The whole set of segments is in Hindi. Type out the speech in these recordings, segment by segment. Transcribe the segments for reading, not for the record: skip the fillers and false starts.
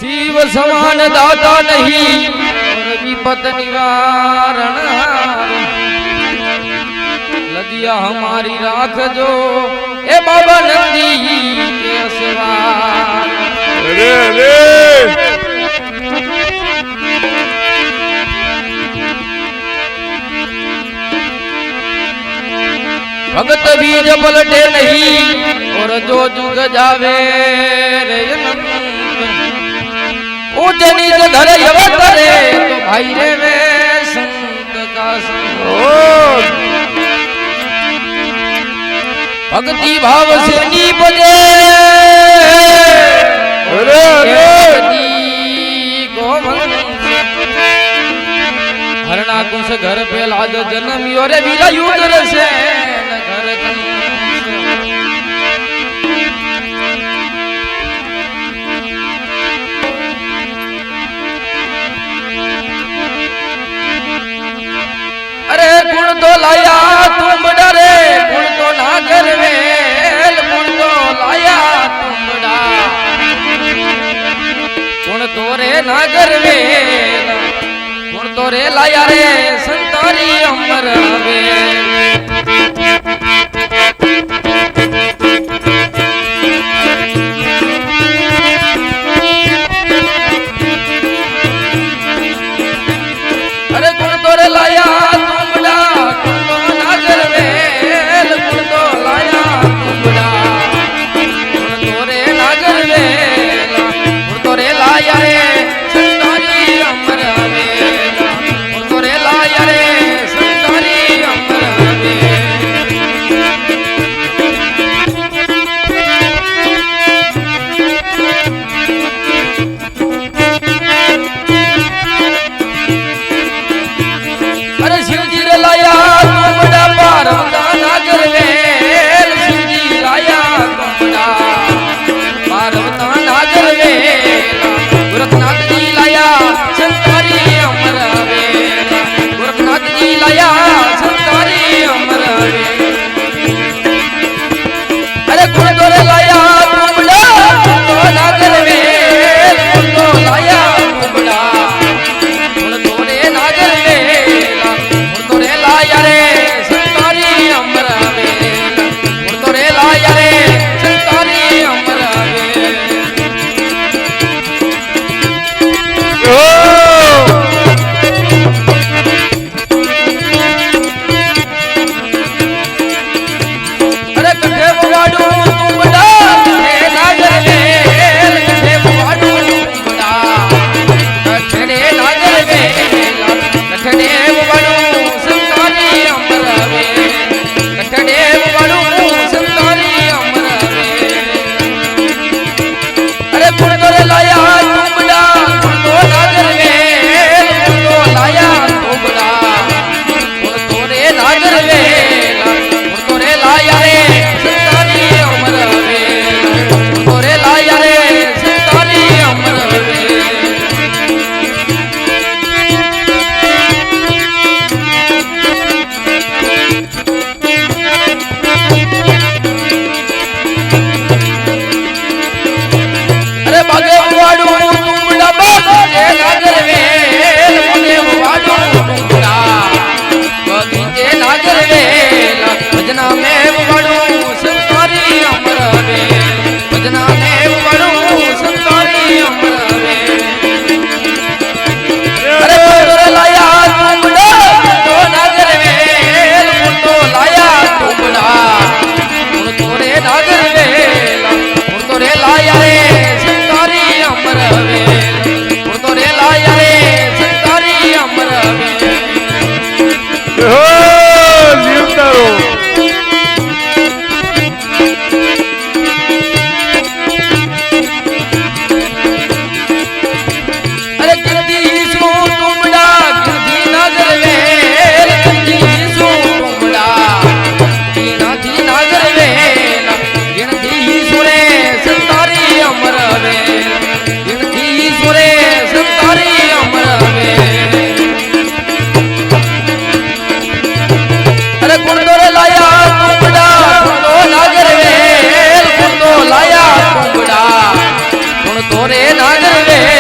शिव समान दाता नहीं और विपत निवारण लदिया हमारी राख जो ए बाबा नंदी के असवार। अरे अरे भगत बीज पलटे नहीं और जो जुग जावे रे ऊंच नीच धरे अवतरे तो भाई रे वे संत का संग भक्ति भाव से नीपजे हरणा कुश घर पे लाद जन्म योरे वीरा युग से घर अरे गुण तो लाया तुम डरे गुण तो ना करवेल गुण तो लाया तुम डा गुण तो रे ना करवेल गुण तो रे लाया रे संतारी अमर वेल। अरे गुण तो रे लाया तोरे नागर वे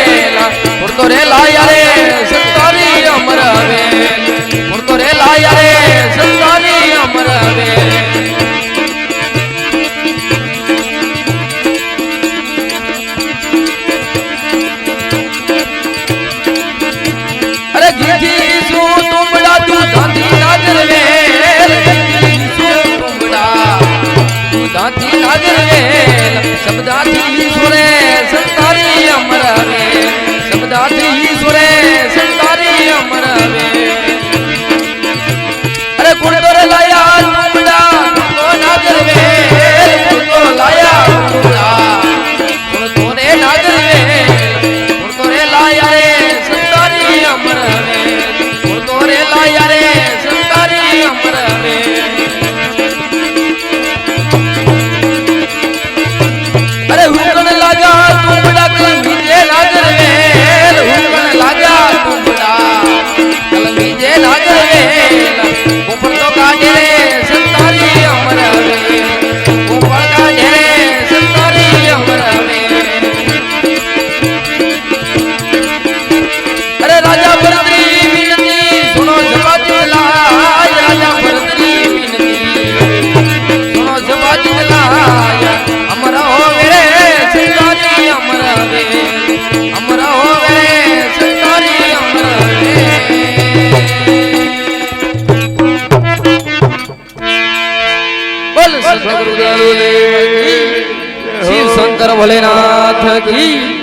શિવ શંકર ભોલેનાથ કી